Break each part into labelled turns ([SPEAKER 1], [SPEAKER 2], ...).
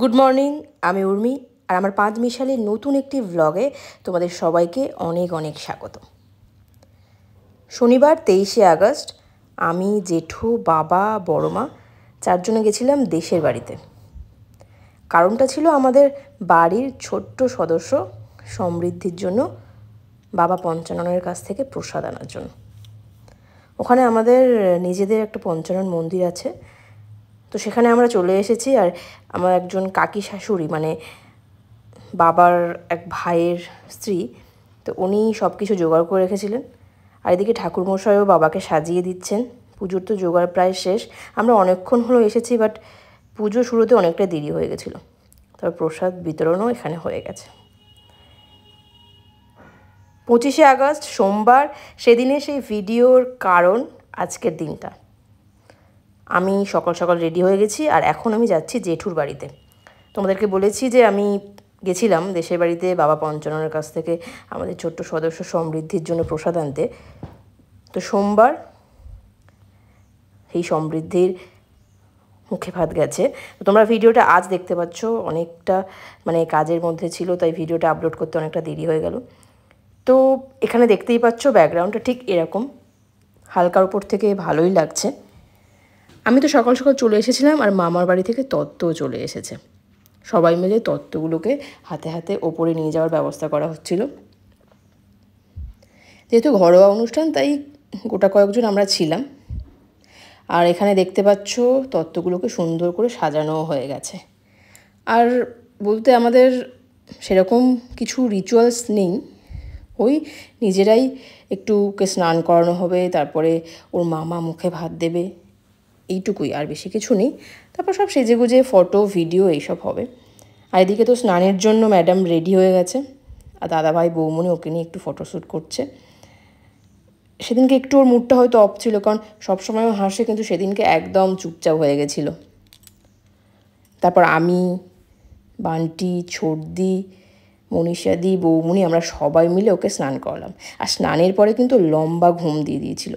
[SPEAKER 1] Good morning, আমি উর্মি আর আমার পাঁচমিশালির নতুন একটি ভ্লগে তোমাদের সবাইকে অনেক অনেক স্বাগত। শনিবার 23শে আগস্ট আমি, জেঠু, বাবা, বড় মা চারজনে গেছিলাম দেশের বাড়িতে। কারণটা ছিল আমাদের বাড়ির ছোট্ট সদস্য সমৃদ্ধির জন্য বাবা পঞ্চাননের কাছ থেকে প্রসাদ আনার জন্য। ওখানে আমাদের নিজেদের একটা পঞ্চানন মন্দির আছে, তো সেখানে আমরা চলে এসেছি। আর আমার একজন কাকি শাশুড়ি, মানে বাবার এক ভাইয়ের স্ত্রী, তো উনি সব কিছু জোগাড় করে রেখেছিলেন। আর এদিকে ঠাকুরমশাইও বাবাকে সাজিয়ে দিচ্ছেন। পুজোর তো জোগাড় প্রায় শেষ। আমরা অনেকক্ষণ হলো এসেছি, বাট পুজো শুরুতে অনেকটা দেরি হয়ে গেছিলো। তারপর প্রসাদ বিতরণও এখানে হয়ে গেছে। 25শে আগস্ট সোমবার, সেদিনে সেই ভিডিওর কারণ আজকের দিনটা। আমি সকাল সকাল রেডি হয়ে গেছি আর এখন আমি যাচ্ছি জেঠুর বাড়িতে। তোমাদেরকে বলেছি যে আমি গেছিলাম দেশের বাড়িতে বাবা পঞ্চাননের কাছ থেকে আমাদের ছোট্ট সদস্য সমৃদ্ধির জন্য প্রসাদ আনতে। তো সোমবার সেই সমৃদ্ধির মুখে ভাত গেছে। তো তোমরা ভিডিওটা আজ দেখতে পাচ্ছ, অনেকটা মানে কাজের মধ্যে ছিল, তাই ভিডিওটা আপলোড করতে অনেকটা দেরি হয়ে গেল। তো এখানে দেখতেই পাচ্ছ ব্যাকগ্রাউন্ডটা ঠিক এরকম, হালকার উপর থেকে ভালোই লাগছে। আমি তো সকাল সকাল চলে এসেছিলাম আর মামার বাড়ি থেকে তত্ত্বও চলে এসেছে। সবাই মিলে তত্ত্বগুলোকে হাতে হাতে ওপরে নিয়ে যাওয়ার ব্যবস্থা করা হচ্ছিল। যেহেতু ঘরোয়া অনুষ্ঠান, তাই গোটা কয়েকজন আমরা ছিলাম। আর এখানে দেখতে পাচ্ছ তত্ত্বগুলোকে সুন্দর করে সাজানোও হয়ে গেছে। আর বলতে আমাদের সেরকম কিছু রিচুয়ালস নেই, ওই নিজেরাই একটু ওকে স্নান করানো হবে, তারপরে ওর মামা মুখে ভাত দেবে, এইটুকুই, আর বেশি কিছু নেই। তারপর সব সেজেগুজে ফটো ভিডিও এইসব হবে। আর এদিকে তো স্নানের জন্য ম্যাডাম রেডি হয়ে গেছে, আর দাদাভাই বৌমনি ওকে নিয়ে একটু ফটোশ্যুট করছে। সেদিনকে একটু ওর মুডটা হয়তো অফ ছিল, কারণ সবসময়ও হাসে, কিন্তু সেদিনকে একদম চুপচাপ হয়ে গেছিলো। তারপর আমি, বান্টি, ছোটদি, মনীষাদি, বৌমনি আমরা সবাই মিলে ওকে স্নান করালাম। আর স্নানের পরে কিন্তু লম্বা ঘুম দিয়ে দিয়েছিল,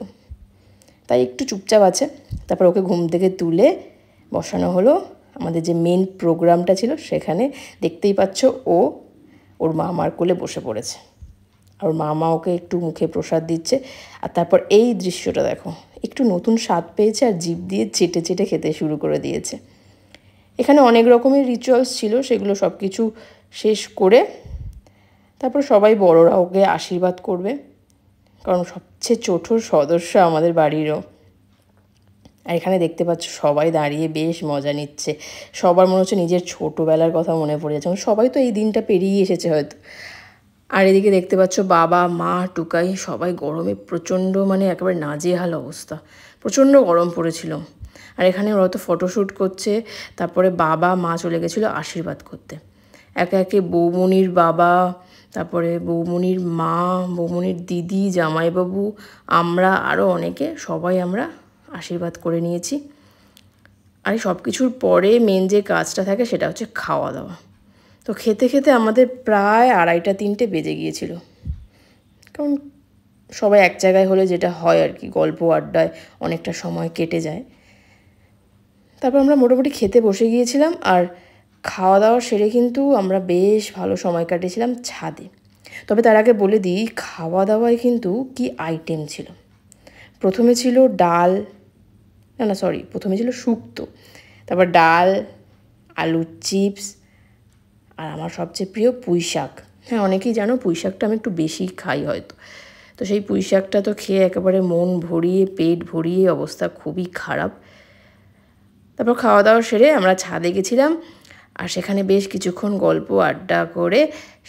[SPEAKER 1] তাই একটু চুপচাপ আছে। তারপর ওকে ঘুম থেকে তুলে বসানো হলো আমাদের যে মেন প্রোগ্রামটা ছিল সেখানে। দেখতেই পাচ্ছ ওর মামার কোলে বসে পড়েছে, আর ওর মামা ওকে একটু মুখে প্রসাদ দিচ্ছে। আর তারপর এই দৃশ্যটা দেখো, একটু নতুন স্বাদ পেয়েছে আর জিভ দিয়ে চেটে চেটে খেতে শুরু করে দিয়েছে। এখানে অনেক রকমের রিচুয়ালস ছিল, সেগুলো সব কিছু শেষ করে তারপর সবাই বড়রা ওকে আশীর্বাদ করবে, কারণ সবচেয়ে ছোট সদস্য আমাদের বাড়িরও। আর এখানে দেখতে পাচ্ছ সবাই দাঁড়িয়ে বেশ মজা নিচ্ছে। সবার মনে হচ্ছে নিজের ছোটোবেলার কথা মনে পড়ে যাচ্ছে, সবাই তো এই দিনটা পেরিয়ে এসেছে হয়তো। আর এদিকে দেখতে পাচ্ছ বাবা, মা, টুকাই সবাই গরমে প্রচণ্ড, মানে একেবারে নাজেহাল অবস্থা, প্রচণ্ড গরম পড়েছিল। আর এখানে ওরা তো ফটোশ্যুট করছে। তারপরে বাবা মা চলে গেছিলো আশীর্বাদ করতে। একে একে বৌমনির বাবা, তারপরে বৌমনির মা, বৌমনির দিদি, জামাইবাবু, আমরা আরও অনেকে, সবাই আমরা আশীর্বাদ করে নিয়েছি। আর সব কিছুর পরে মেন যে কাজটা থাকে সেটা হচ্ছে খাওয়া দাওয়া। তো খেতে খেতে আমাদের প্রায় 2:30-3টে বেজে গিয়েছিল, কারণ সবাই এক জায়গায় হলে যেটা হয় আর কি, গল্প আড্ডায় অনেকটা সময় কেটে যায়। তারপর আমরা মোটামুটি খেতে বসে গিয়েছিলাম। আর খাওয়া দাওয়া সেরে কিন্তু আমরা বেশ ভালো সময় কাটিয়েছিলাম ছাদে। তবে তার আগে বলে দিই, খাওয়া দাওয়ায় কিন্তু কি আইটেম ছিল। প্রথমে ছিল ডাল, প্রথমে ছিল শুক্তো, তারপর ডাল, আলুর চিপস, আর আমার সবচেয়ে প্রিয় পুঁই শাক। হ্যাঁ, অনেকেই জানো পুঁই শাকটা আমি একটু বেশি খাই হয়তো। তো সেই পুঁই শাকটা তো খেয়ে একেবারে মন ভরিয়ে, পেট ভরিয়ে অবস্থা খুবই খারাপ। তারপর খাওয়া দাওয়া সেরে আমরা ছাদে গেছিলাম, আর সেখানে বেশ কিছুক্ষণ গল্প আড্ডা করে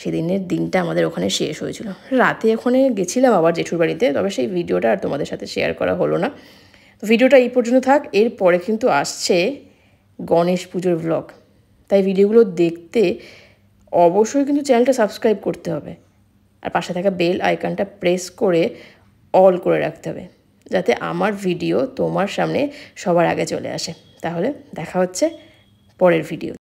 [SPEAKER 1] সেদিনের দিনটা আমাদের ওখানে শেষ হয়েছিল। রাতে ওখানে গেছিলাম আবার জেঠুর বাড়িতে, তবে সেই ভিডিওটা আর তোমাদের সাথে শেয়ার করা হলো না। তো ভিডিওটা এই পর্যন্ত থাক। এরপরে কিন্তু আসছে গণেশ পুজোর ভ্লগ, তাই ভিডিওগুলো দেখতে অবশ্যই কিন্তু চ্যানেলটা সাবস্ক্রাইব করতে হবে, আর পাশে থাকা বেল আইকনটা প্রেস করে অল করে রাখতে হবে, যাতে আমার ভিডিও তোমার সামনে সবার আগে চলে আসে। তাহলে দেখা হচ্ছে পরের ভিডিও।